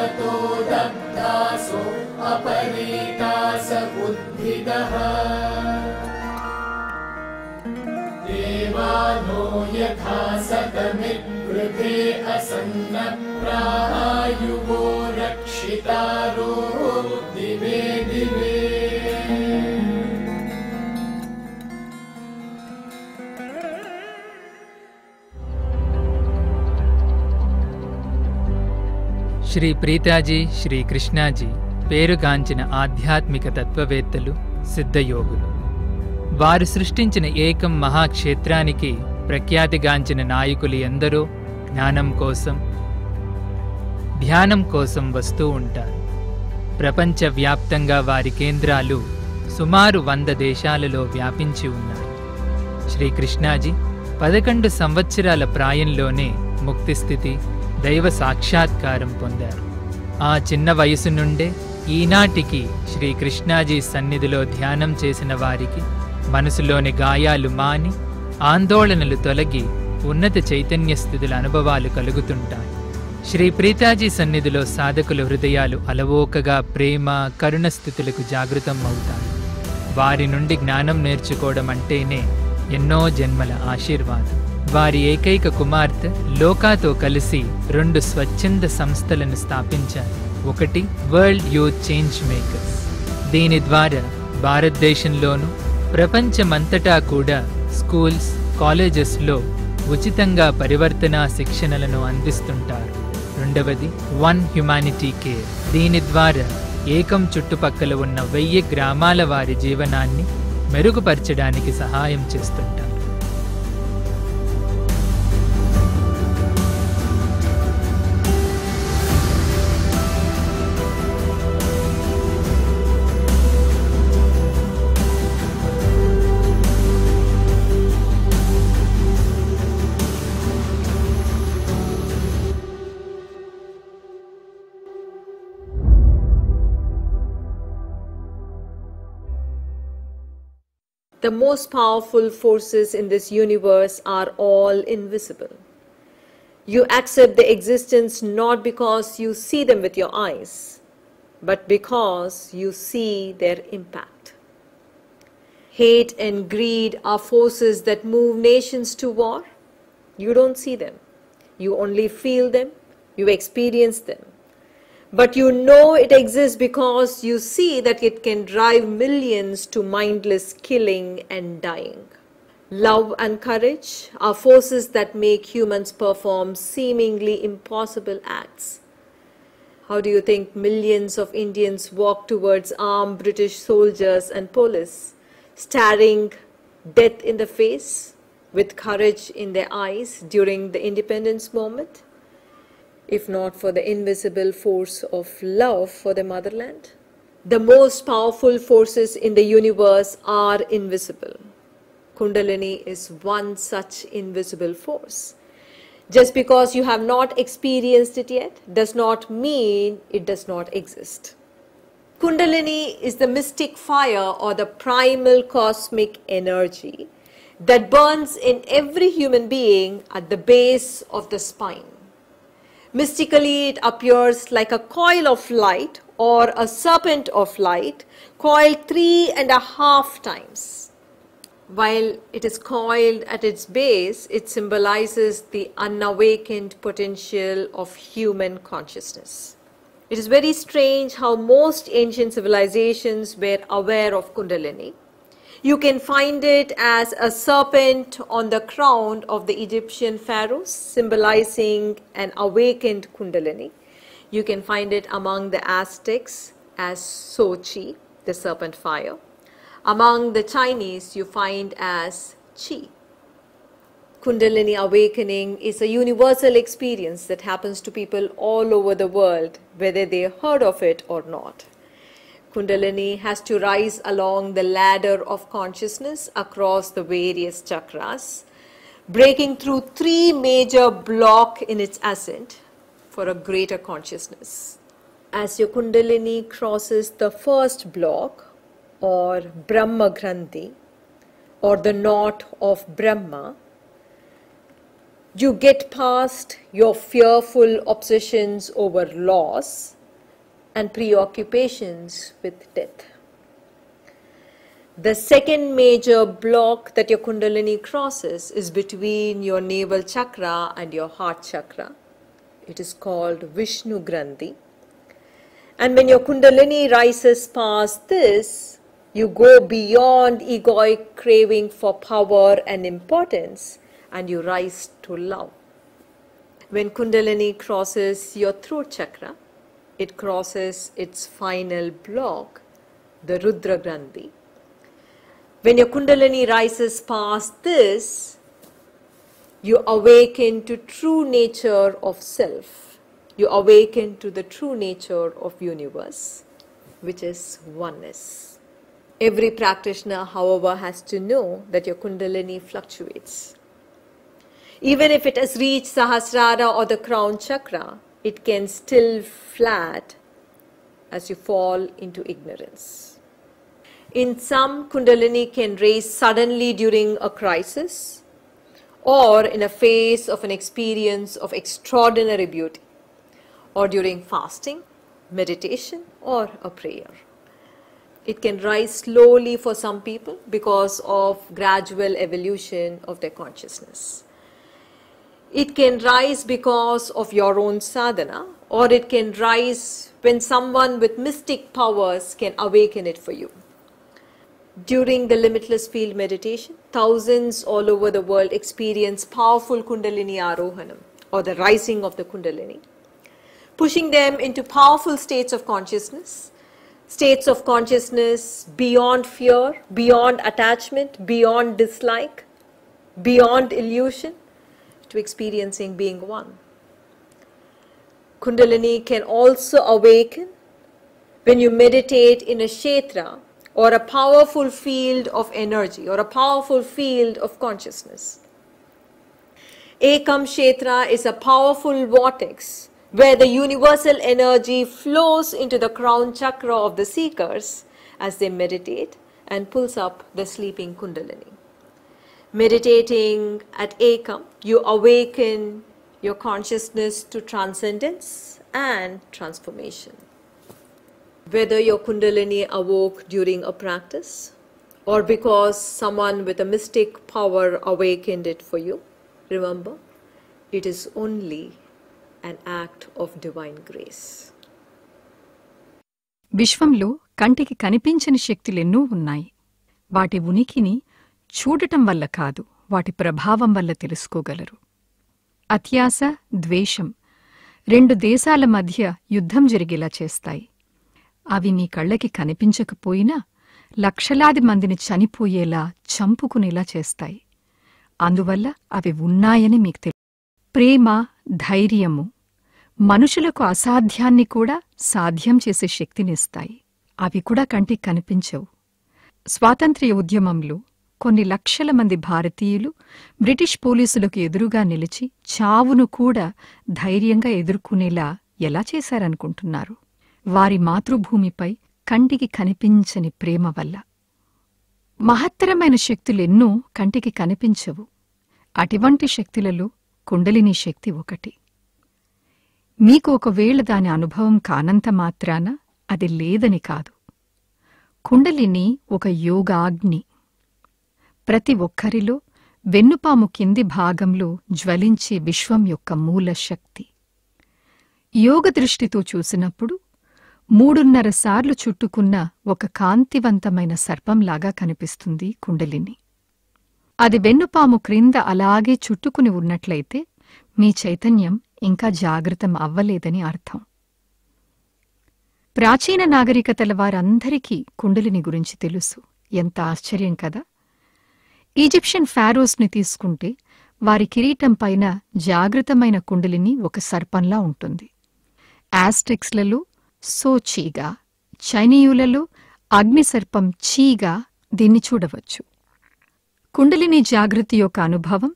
ततो दग्धासो अपरीतास उद्भिदः देवानो यथा सतमित्कृते असन्नप्रायुवो रक्षितारो दिवे दिवे శ్రీ ప్రీతాజీ, శ్రీ కృష్ణాజీ పేరుగాంచిన ఆధ్యాత్మిక తత్వవేత్తలు, సిద్ధయోగులు. వారు సృష్టించిన ఏకం మహాక్షేత్రానికి ప్రఖ్యాతిగాంచిన నాయకులు ఎందరో జ్ఞానం కోసం, ధ్యానం కోసం వస్తూ ఉంటారు. ప్రపంచవ్యాప్తంగా వారి కేంద్రాలు సుమారు 100 దేశాలలో వ్యాపించి ఉన్నాయి. శ్రీకృష్ణాజీ 11 సంవత్సరాల ప్రాయంలోనే ముక్తిస్థితి, దైవ సాక్షాత్కారం పొందారు. ఆ చిన్న వయసు నుండే ఈనాటికి శ్రీకృష్ణాజీ సన్నిధిలో ధ్యానం చేసిన వారికి మనసులోని గాయాలు మాని, ఆందోళనలు తొలగి ఉన్నత చైతన్య స్థితుల అనుభవాలు కలుగుతుంటాయి. శ్రీ ప్రీతాజీ సన్నిధిలో సాధకుల హృదయాలు అలవోకగా ప్రేమ, కరుణ స్థితులకు జాగృతం అవుతాయి. వారి నుండి జ్ఞానం నేర్చుకోవడం అంటేనే ఎన్నో జన్మల ఆశీర్వాదం. వారి ఏకైక కుమార్తె లోకాతో కలిసి 2 స్వచ్ఛంద సంస్థలను స్థాపించారు. ఒకటి వరల్డ్ యూత్ చేంజ్ మేకర్స్. దీని ద్వారా భారతదేశంలోనూ ప్రపంచమంతటా కూడా స్కూల్స్, కాలేజెస్లో ఉచితంగా పరివర్తనా శిక్షణలను అందిస్తుంటారు. రెండవది వన్ హ్యుమానిటీ కేర్. దీని ద్వారా ఏకం చుట్టుపక్కల ఉన్న 1000 గ్రామాల వారి జీవనాన్ని మెరుగుపరచడానికి సహాయం చేస్తుంటారు. The most powerful forces in this universe are all invisible. You accept their existence not because you see them with your eyes, but because you see their impact. Hate and greed are forces that move nations to war. You don't see them. You only feel them, you experience them. But you know it exists because you see that it can drive millions to mindless killing and dying. Love and courage are forces that make humans perform seemingly impossible acts. How do you think millions of Indians walk towards armed British soldiers and police, staring death in the face with courage in their eyes during the independence moment? If not for the invisible force of love for the motherland? The most powerful forces in the universe are invisible. Kundalini is one such invisible force. Just because you have not experienced it yet does not mean it does not exist. Kundalini is the mystic fire or the primal cosmic energy that burns in every human being at the base of the spine. Mystically, it appears like a coil of light or a serpent of light coiled 3.5 times. While it is coiled at its base, it symbolizes the unawakened potential of human consciousness. It is very strange how most ancient civilizations were aware of Kundalini. You can find it as a serpent on the crown of the Egyptian pharaohs, symbolizing an awakened Kundalini. You can find it among the Aztecs as Sochi, the serpent fire. Among the Chinese, you find as Qi. Kundalini awakening is a universal experience that happens to people all over the world, whether they heard of it or not. Kundalini has to rise along the ladder of consciousness across the various chakras, breaking through 3 major blocks in its ascent for a greater consciousness. As your Kundalini crosses the first block, or Brahma Granthi, or the knot of Brahma, you get past your fearful obsessions over loss and preoccupations with death. The second major block that your Kundalini crosses is between your navel chakra and your heart chakra. It is called Vishnu Grandhi. And when your Kundalini rises past this, you go beyond egoic craving for power and importance, and you rise to love. When Kundalini crosses your throat chakra, it crosses its final block, the Rudra Grandhi. When your Kundalini rises past this, you awaken to true nature of self. You awaken to the true nature of universe, which is oneness. Every practitioner, however, has to know that your Kundalini fluctuates. Even if it has reached Sahasrara or the crown chakra, it can still flat as you fall into ignorance. In some, Kundalini can raise suddenly during a crisis or in a phase of an experience of extraordinary beauty, or during fasting, meditation, or a prayer. It can rise slowly for some people because of gradual evolution of their consciousness. It can rise because of your own sadhana, or it can rise when someone with mystic powers can awaken it for you. During the limitless field meditation, thousands all over the world experience powerful Kundalini Arohanam, or the rising of the Kundalini, pushing them into powerful states of consciousness beyond fear, beyond attachment, beyond dislike, beyond illusion, to experiencing being one. Kundalini can also awaken when you meditate in a kshetra, or a powerful field of energy, or a powerful field of consciousness. Ekam Kshetra is a powerful vortex where the universal energy flows into the crown chakra of the seekers as they meditate and pulls up the sleeping Kundalini. Meditating at Ekam, you awaken your consciousness to transcendence and transformation. Whether your Kundalini awoke during a practice or because someone with a mystic power awakened it for you, remember, it is only an act of divine grace. విశ్వంలో కంటికి కనిపించని శక్తులెన్నో ఉన్నాయి. వాటి ఉనికిని చూడటం వల్ల కాదు, వాటి ప్రభావం వల్ల తెలుసుకోగలరు. అత్యాశ, ద్వేషం 2 దేశాల మధ్య యుద్ధం జరిగేలా చేస్తాయి. అవి మీ కళ్ళకి కనిపించకపోయినా లక్షలాది మందిని చనిపోయేలా, చంపుకునేలా చేస్తాయి. అందువల్ల అవి ఉన్నాయని మీకు తెలుసు. ప్రేమ, ధైర్యము మనుషులకు అసాధ్యాన్ని కూడా సాధ్యం చేసే శక్తినిస్తాయి. అవి కూడా కంటికి కనిపించవు. స్వాతంత్ర్య ఉద్యమంలో కొన్ని లక్షల మంది భారతీయులు బ్రిటిష్ పోలీసులకు ఎదురుగా నిలిచి చావును కూడా ధైర్యంగా ఎదుర్కొనేలా ఎలా చేశారనుకుంటున్నారు? వారి మాతృభూమిపై కంటికి కనిపించని ప్రేమ వల్ల. మహత్తరమైన శక్తులెన్నో కంటికి కనిపించవు. అటువంటి శక్తులలో కుండలిని శక్తి ఒకటి. మీకు ఒకవేళ దాని అనుభవం కానంత మాత్రాన అది లేదని కాదు. కుండలిని ఒక యోగాగ్ని. ప్రతి ఒక్కరిలో వెన్నుపాము కింది భాగంలో జ్వలించే విశ్వం యొక్క మూల శక్తి. యోగ దృష్టితో చూసినప్పుడు 3.5 సార్లు చుట్టుకున్న ఒక కాంతివంతమైన సర్పంలాగా కనిపిస్తుంది కుండలిని. అది వెన్నుపాము క్రింద అలాగే చుట్టుకుని ఉన్నట్లయితే మీ చైతన్యం ఇంకా జాగృతం అవ్వలేదని అర్థం. ప్రాచీన నాగరికతల వారందరికీ కుండలిని గురించి తెలుసు. ఎంత ఆశ్చర్యం కదా! ఈజిప్షియన్ ఫారోస్ని తీసుకుంటే వారి కిరీటం పైన జాగృతమైన కుండలిని ఒక సర్పంలా ఉంటుంది. ఆస్టెక్స్లలో సోచీగా, చైనీయులలో అగ్నిసర్పం చీగా దీన్ని చూడవచ్చు. కుండలిని జాగృతి యొక్క అనుభవం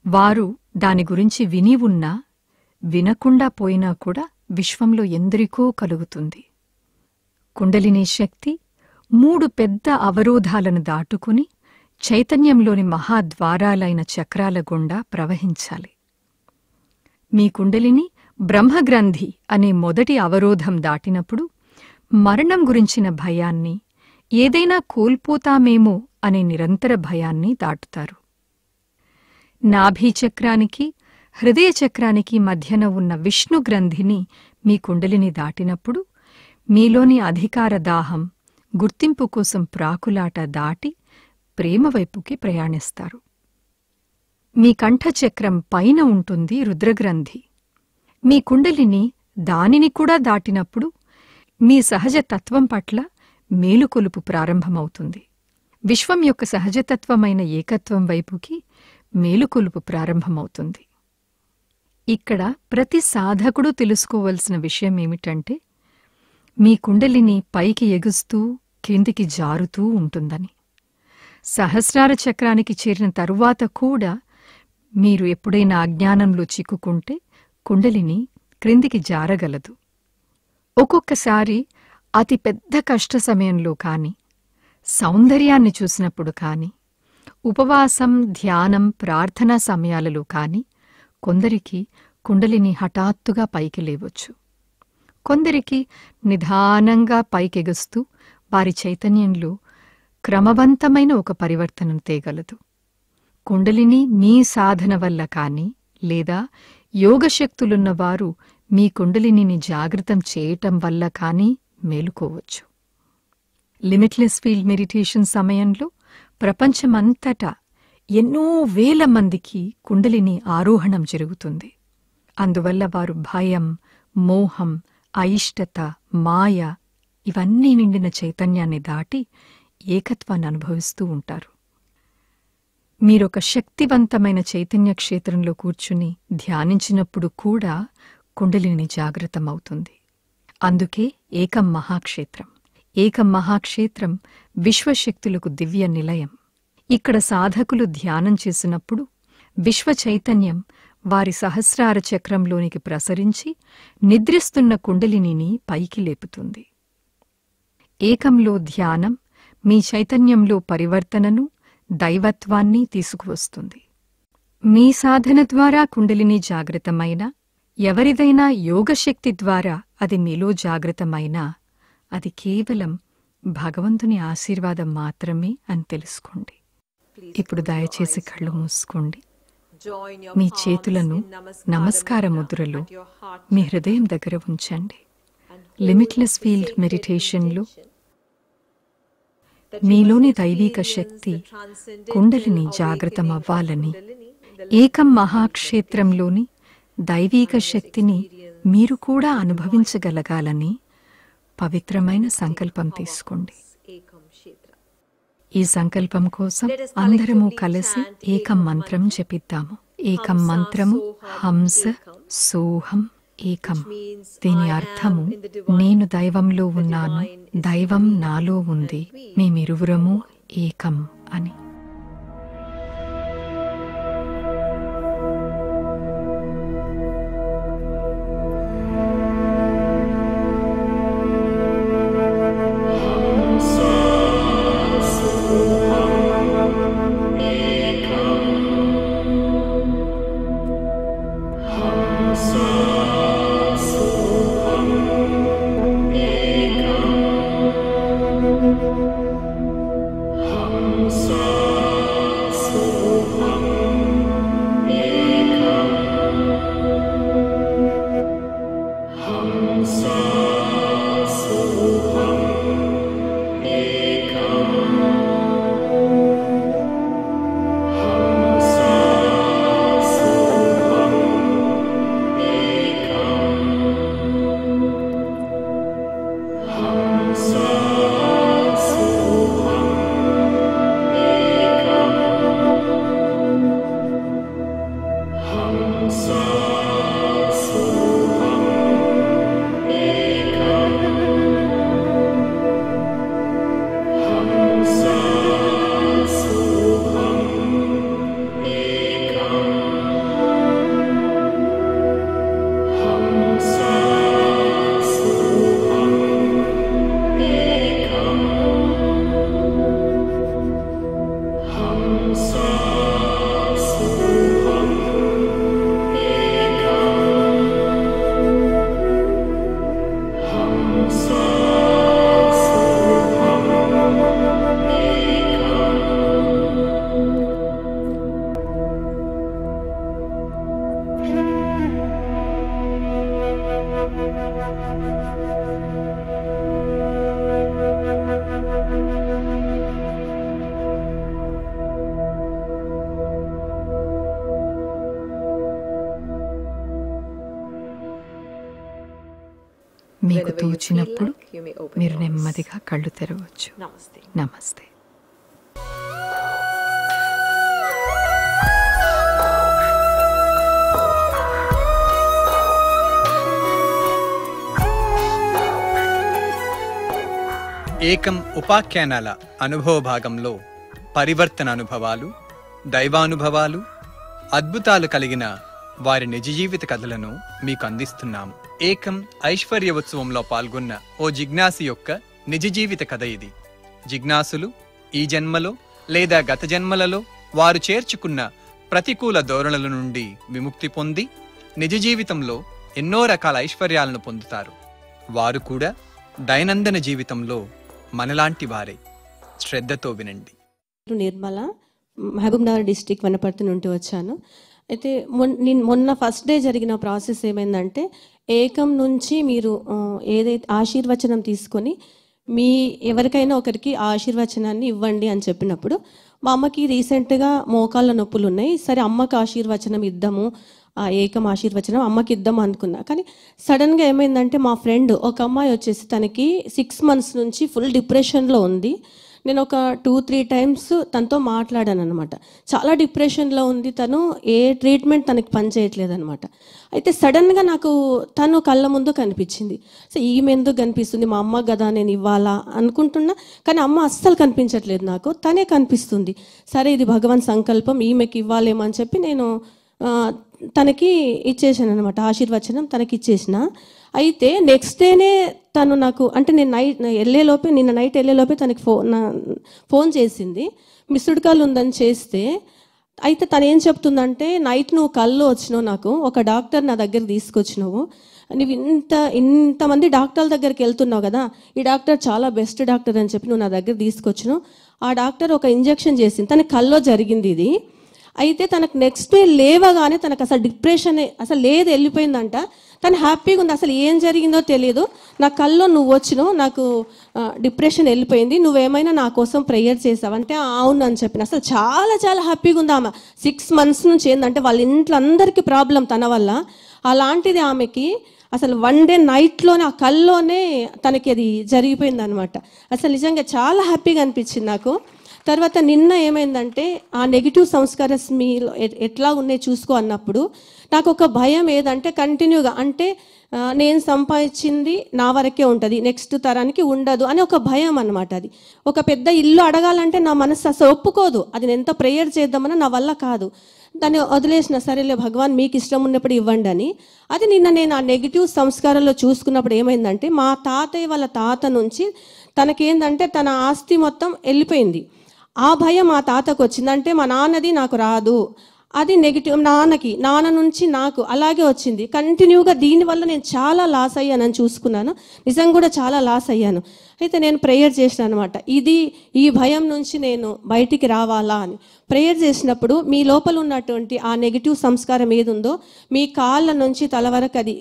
వారు దాని గురించి విని ఉన్నా, వినకుండా పోయినా కూడా విశ్వంలో ఎందరికో కలుగుతుంది. కుండలిని శక్తి 3 పెద్ద అవరోధాలను దాటుకుని చైతన్యంలోని మహాద్వారాలైన చక్రాల గుండా ప్రవహించాలి. మీ కుండలిని బ్రహ్మగ్రంథి అనే మొదటి అవరోధం దాటినప్పుడు మరణం గురించిన భయాన్ని, ఏదైనా కోల్పోతామేమో అనే నిరంతర భయాన్ని దాటుతారు. నాభీచక్రానికి హృదయచక్రానికి మధ్యన ఉన్న విష్ణుగ్రంథిని మీ కుండలిని దాటినప్పుడు మీలోని అధికార దాహం, గుర్తింపు కోసం ప్రాకులాట దాటి ప్రేమవైపుకి ప్రయాణిస్తారు. మీ కంఠచక్రం పైన ఉంటుంది రుద్రగ్రంథి. మీ కుండలిని దానిని కూడా దాటినప్పుడు మీ సహజ తత్వం పట్ల మేలుకొలుపు ప్రారంభమవుతుంది. విశ్వం యొక్క సహజతత్వమైన ఏకత్వం వైపుకి మేలుకొలుపు ప్రారంభమవుతుంది. ఇక్కడ ప్రతి సాధకుడు తెలుసుకోవలసిన విషయమేమిటంటే, మీ కుండలిని పైకి ఎగుస్తూ క్రిందికి జారుతూ ఉంటుందని. సహస్రార చక్రానికి చేరిన తరువాత కూడా మీరు ఎప్పుడైనా అజ్ఞానంలో చిక్కుకుంటే కుండలిని క్రిందికి జారగలదు. ఒక్కొక్కసారి అతి పెద్ద కష్ట సమయంలో కాని, సౌందర్యాన్ని చూసినప్పుడు కాని, ఉపవాసం, ధ్యానం, ప్రార్థనా సమయాలలో కాని కొందరికి కుండలిని హఠాత్తుగా పైకి లేవచ్చు. కొందరికి నిదానంగా పైకెగుస్తూ వారి చైతన్యంలో క్రమవంతమైన ఒక పరివర్తనను తేగలదు. కుండలిని మీ సాధన వల్ల కాని, లేదా యోగశక్తులున్నవారు మీ కుండలినిని జాగృతం చేయటం వల్ల కాని మేలుకోవచ్చు. లిమిట్లెస్ ఫీల్డ్ మెడిటేషన్ సమయంలో ప్రపంచమంతటా ఎన్నో వేల మందికి కుండలిని ఆరోహణం జరుగుతుంది. అందువల్ల వారు భయం, మోహం, అయిష్టత, మాయ ఇవన్నీ నిండిన చైతన్యాన్ని దాటి ఏకత్వాన్ని అనుభవిస్తూ ఉంటారు. మీరొక శక్తివంతమైన చైతన్య క్షేత్రంలో కూర్చుని ధ్యానించినప్పుడు కూడా కుండలిని జాగృతమవుతుంది. అందుకే ఏకం మహాక్షేత్రం. ఏకం మహాక్షేత్రం విశ్వశక్తులకు దివ్య నిలయం. ఇక్కడ సాధకులు ధ్యానం చేసినప్పుడు విశ్వ చైతన్యం వారి సహస్రార చక్రంలోనికి ప్రసరించి నిద్రిస్తున్న కుండలినిని పైకి లేపుతుంది. ఏకంలో ధ్యానం మీ చైతన్యంలో పరివర్తనను, దైవత్వాన్ని తీసుకువస్తుంది. మీ సాధన ద్వారా కుండలిని జాగృతమైనా, ఎవరిదైనా యోగశక్తి ద్వారా అది మీలో జాగృతమైనా అది కేవలం భగవంతుని ఆశీర్వాదం మాత్రమే అని తెలుసుకోండి. ఇప్పుడు దయచేసి కళ్ళు మూసుకోండి. మీ చేతులను నమస్కార ముద్రలో మీ హృదయం దగ్గర ఉంచండి. లిమిట్లెస్ ఫీల్డ్ మెడిటేషన్లో మీలోని దైవీక శక్తి కుండలిని జాగృతమవ్వాలని, ఏకం మహాక్షేత్రంలోని దైవీక శక్తిని మీరు కూడా అనుభవించగలగాలని పవిత్రమైన సంకల్పం తీసుకోండి. ఈ సంకల్పం కోసం అందరము కలిసి ఏకం మంత్రం జపిద్దాము. ఏకం మంత్రము హంస సోహం ఏకం. దీని అర్థము నేను దైవంలో ఉన్నాను, దైవం నాలో ఉంది, మేమిరువురము ఏకం అని. Sa మీకు తోచినప్పుడు మీరు నెమ్మదిగా కళ్ళు తెరవచ్చు. నమస్తే. ఏకం ఉపాఖ్యానాల అనుభవ భాగంలో పరివర్తన అనుభవాలు, దైవానుభవాలు, అద్భుతాలు కలిగిన వారి నిజ జీవిత కథలను మీకు అందిస్తున్నాము. ఏకం ఐశ్వర్య ఉత్సవంలో పాల్గొన్న ఓ జిజ్ఞాసి యొక్క నిజ జీవిత కథ ఇది. జిజ్ఞాసులు ఈ జన్మలో లేదా గత జన్మలలో వారు చేర్చుకున్న ప్రతికూల ధోరణుల నుండి విముక్తి పొంది నిజ జీవితంలో ఎన్నో రకాల ఐశ్వర్యాలను పొందుతారు. వారు కూడా దైనందిన జీవితంలో మనలాంటి వారే. శ్రద్ధతో వినండి. నిర్మల, మహబూబ్నగర్ డిస్టిక్ వనపర్తి నుండి వచ్చాను. అయితే మొన్న ఫస్ట్ డే జరిగిన ప్రాసెస్ ఏమైందంటే, ఏకం నుంచి మీరు ఏదైతే ఆశీర్వచనం తీసుకొని మీ ఎవరికైనా ఒకరికి ఆ ఆశీర్వచనాన్ని ఇవ్వండి అని చెప్పినప్పుడు, మా అమ్మకి రీసెంట్గా మోకాళ్ళ నొప్పులు ఉన్నాయి. సరే అమ్మకి ఆశీర్వచనం ఇద్దాము, ఆ ఏకం ఆశీర్వచనం అమ్మకి ఇద్దాం అనుకున్నా. కానీ సడన్గా ఏమైందంటే, మా ఫ్రెండ్ ఒక అమ్మాయి వచ్చేసి తనకి 6 months నుంచి ఫుల్ డిప్రెషన్లో ఉంది. నేను ఒక 2-3 times తనతో మాట్లాడాను అనమాట. చాలా డిప్రెషన్లో ఉంది తను, ఏ ట్రీట్మెంట్ తనకి పనిచేయట్లేదు అనమాట. అయితే సడన్గా నాకు తను కళ్ళ ముందు కనిపించింది. సో ఈమె ఎందుకు కనిపిస్తుంది, మా అమ్మ కదా నేను ఇవ్వాలా అనుకుంటున్నా, కానీ అమ్మ అస్సలు కనిపించట్లేదు నాకు, తనే కనిపిస్తుంది. సరే ఇది భగవాన్ సంకల్పం, ఈమెకి ఇవ్వాలేమో అని చెప్పి నేను తనకి ఇచ్చేసాను అనమాట, ఆశీర్వచనం తనకి ఇచ్చేసిన. అయితే నెక్స్ట్ డేనే తను నాకు, అంటే నేను నిన్న నైట్ వెళ్ళేలోపే తనకి ఫోన్ చేసింది. మిస్డ్ కాల్ ఉందని చేస్తే, అయితే తను ఏం చెప్తుందంటే, నైట్ నువ్వు కళ్ళు వచ్చినావు, నాకు ఒక డాక్టర్ నా దగ్గర తీసుకొచ్చినావు, నువ్వు ఇంతమంది డాక్టర్ల దగ్గరికి వెళ్తున్నావు కదా, ఈ డాక్టర్ చాలా బెస్ట్ డాక్టర్ అని చెప్పి నువ్వు నా దగ్గర తీసుకొచ్చినావు. ఆ డాక్టర్ ఒక ఇంజెక్షన్ చేసింది, తన కల్లో జరిగింది ఇది. అయితే తనకు నెక్స్ట్ డే లేవగానే తనకు అసలు డిప్రెషనే అసలు లేదు, వెళ్ళిపోయిందంట. తను హ్యాపీగా ఉంది, అసలు ఏం జరిగిందో తెలియదు, నా కల్లో నువ్వు వచ్చినావు, నాకు డిప్రెషన్ వెళ్ళిపోయింది, నువ్వేమైనా నా కోసం ప్రేయర్ చేసావంటే అవును అని చెప్పిన. అసలు చాలా చాలా హ్యాపీగా ఉంది ఆమె. 6 months నుంచి ఏంటంటే వాళ్ళ ఇంట్లో అందరికీ ప్రాబ్లం తన వల్ల. అలాంటిది ఆమెకి అసలు 1 day నైట్లోనే ఆ కల్లోనే తనకి అది జరిగిపోయింది అనమాట. అసలు నిజంగా చాలా హ్యాపీగా అనిపించింది నాకు. తర్వాత నిన్న ఏమైందంటే, ఆ నెగిటివ్ సంస్కారస్ మీలో ఎట్లా ఉన్నాయి చూసుకో అన్నప్పుడు నాకు ఒక భయం ఏదంటే, కంటిన్యూగా అంటే నేను సంపాదించింది నా వరకే ఉంటుంది, నెక్స్ట్ తరానికి ఉండదు అని ఒక భయం అనమాట. అది ఒక పెద్ద ఇల్లు అడగాలంటే నా మనసు అసలు ఒప్పుకోదు, అది నేను ఎంత ప్రేయర్ చేద్దామన్నా నా వల్ల కాదు. దాన్ని వదిలేసిన, సరేలే భగవాన్ మీకు ఇష్టం ఉన్నప్పుడు ఇవ్వండి అని. అది నిన్న నేను ఆ నెగిటివ్ సంస్కారంలో చూసుకున్నప్పుడు ఏమైందంటే, మా తాతయ్య వాళ్ళ తాత నుంచి తనకేందంటే తన ఆస్తి మొత్తం వెళ్ళిపోయింది. ఆ భయం మా తాతకు వచ్చిందంటే, మా నాన్నది నాకు రాదు, అది నెగిటివ్, నాన్న నుంచి నాకు అలాగే వచ్చింది కంటిన్యూగా. దీనివల్ల నేను చాలా లాస్ అయ్యానని చూసుకున్నాను, నిజంగా కూడా చాలా లాస్ అయ్యాను. అయితే నేను ప్రేయర్ చేసిన అనమాట, ఈ భయం నుంచి నేను బయటికి రావాలా అని ప్రేయర్ చేసినప్పుడు, మీ లోపల ఉన్నటువంటి ఆ నెగిటివ్ సంస్కారం ఏది ఉందో మీ కాళ్ళ నుంచి తల వరకు అది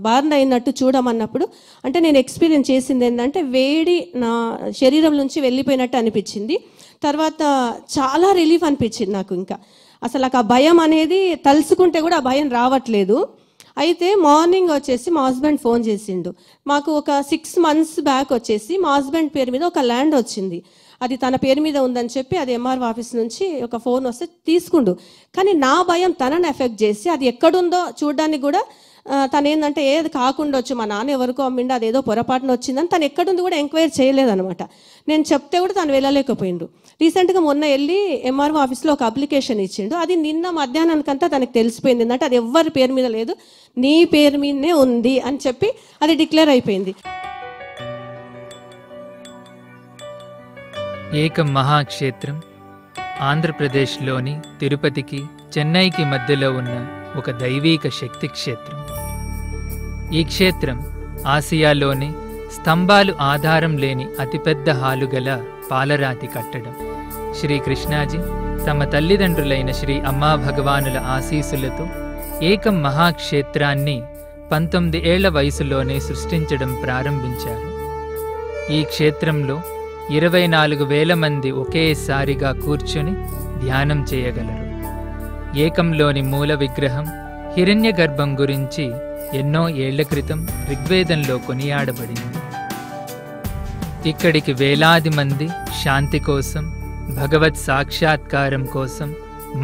బర్న్ అయినట్టు చూడమన్నప్పుడు, అంటే నేను ఎక్స్పీరియన్స్ చేసింది ఏంటంటే, వేడి నా శరీరం నుంచి వెళ్ళిపోయినట్టు అనిపించింది. తర్వాత చాలా రిలీఫ్ అనిపించింది నాకు. ఇంకా అసలు నాకు ఆ భయం అనేది తలుసుకుంటే కూడా ఆ భయం రావట్లేదు. అయితే మార్నింగ్ వచ్చేసి మా హస్బెండ్ ఫోన్ చేసిండు. మాకు ఒక 6 months బ్యాక్ వచ్చేసి మా హస్బెండ్ పేరు మీద ఒక ల్యాండ్ వచ్చింది, అది తన పేరు మీద ఉందని చెప్పి అది ఎంఆర్ఓ ఆఫీస్ నుంచి ఒక ఫోన్ వస్తే తీసుకుండు. కానీ నా భయం తనని ఎఫెక్ట్ చేసి, అది ఎక్కడుందో చూడడానికి కూడా తను ఏంటంటే ఏది కాకుండా వచ్చు, మా నాన్న ఎవరికో అమ్మిండు, అదేదో పొరపాటున వచ్చిందని తను ఎక్కడుంది కూడా ఎంక్వైరీ చేయలేదనమాట. నేను చెప్తే కూడా తను వెళ్ళలేకపోయిండు. రీసెంట్గా మొన్న వెళ్ళి ఎంఆర్ఓ ఆఫీస్లో ఒక అప్లికేషన్ ఇచ్చిండు. అది నిన్న మధ్యాహ్నానికంతా తనకు తెలిసిపోయింది ఏంటంటే, అది ఎవరి పేరు మీద లేదు, నీ పేరు మీదనే ఉంది అని చెప్పి అది డిక్లేర్ అయిపోయింది. ఏకం మహాక్షేత్రం ఆంధ్రప్రదేశ్లోని తిరుపతికి, చెన్నైకి మధ్యలో ఉన్న ఒక దైవీక శక్తి క్షేత్రం. ఈ క్షేత్రం ఆసియాలోనే స్తంభాలు ఆధారం లేని అతిపెద్ద హాలు గల పాలరాతి కట్టడం. శ్రీకృష్ణాజీ తమ తల్లిదండ్రులైన శ్రీ అమ్మా భగవానుల ఆశీస్సులతో ఏకం మహాక్షేత్రాన్ని 19 ఏళ్ల వయసులోనే సృష్టించడం ప్రారంభించారు. ఈ క్షేత్రంలో 24,000 మంది ఒకేసారిగా కూర్చుని ధ్యానం చేయగలరు. ఏకంలోని మూల విగ్రహం హిరణ్య గర్భం గురించి ఎన్నో ఏళ్ల క్రితం ఋగ్వేదంలో కొనియాడబడింది. ఇక్కడికి వేలాది మంది శాంతి కోసం, భగవత్ సాక్షాత్కారం కోసం,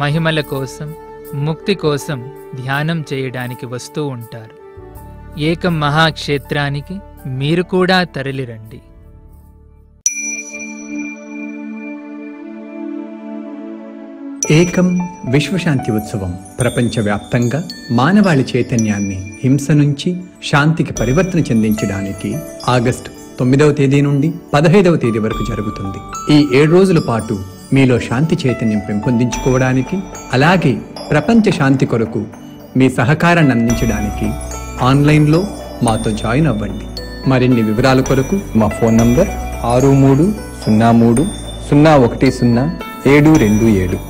మహిమల కోసం, ముక్తి కోసం ధ్యానం చేయడానికి వస్తూ ఉంటారు. ఏకం మహాక్షేత్రానికి మీరు కూడా తరలిరండి. ఏకం విశ్వశాంతి ఉత్సవం ప్రపంచవ్యాప్తంగా మానవాళి చైతన్యాన్ని హింస నుంచి శాంతికి పరివర్తన చెందించడానికి ఆగస్టు 9వ తేదీ నుండి 15వ తేదీ వరకు జరుగుతుంది. ఈ 7 రోజుల పాటు మీలో శాంతి చైతన్యం పెంపొందించుకోవడానికి, అలాగే ప్రపంచ శాంతి కొరకు మీ సహకారాన్ని అందించడానికి ఆన్లైన్లో మాతో జాయిన్ అవ్వండి. మరిన్ని వివరాల కొరకు మా ఫోన్ నంబర్ 6303 010 727.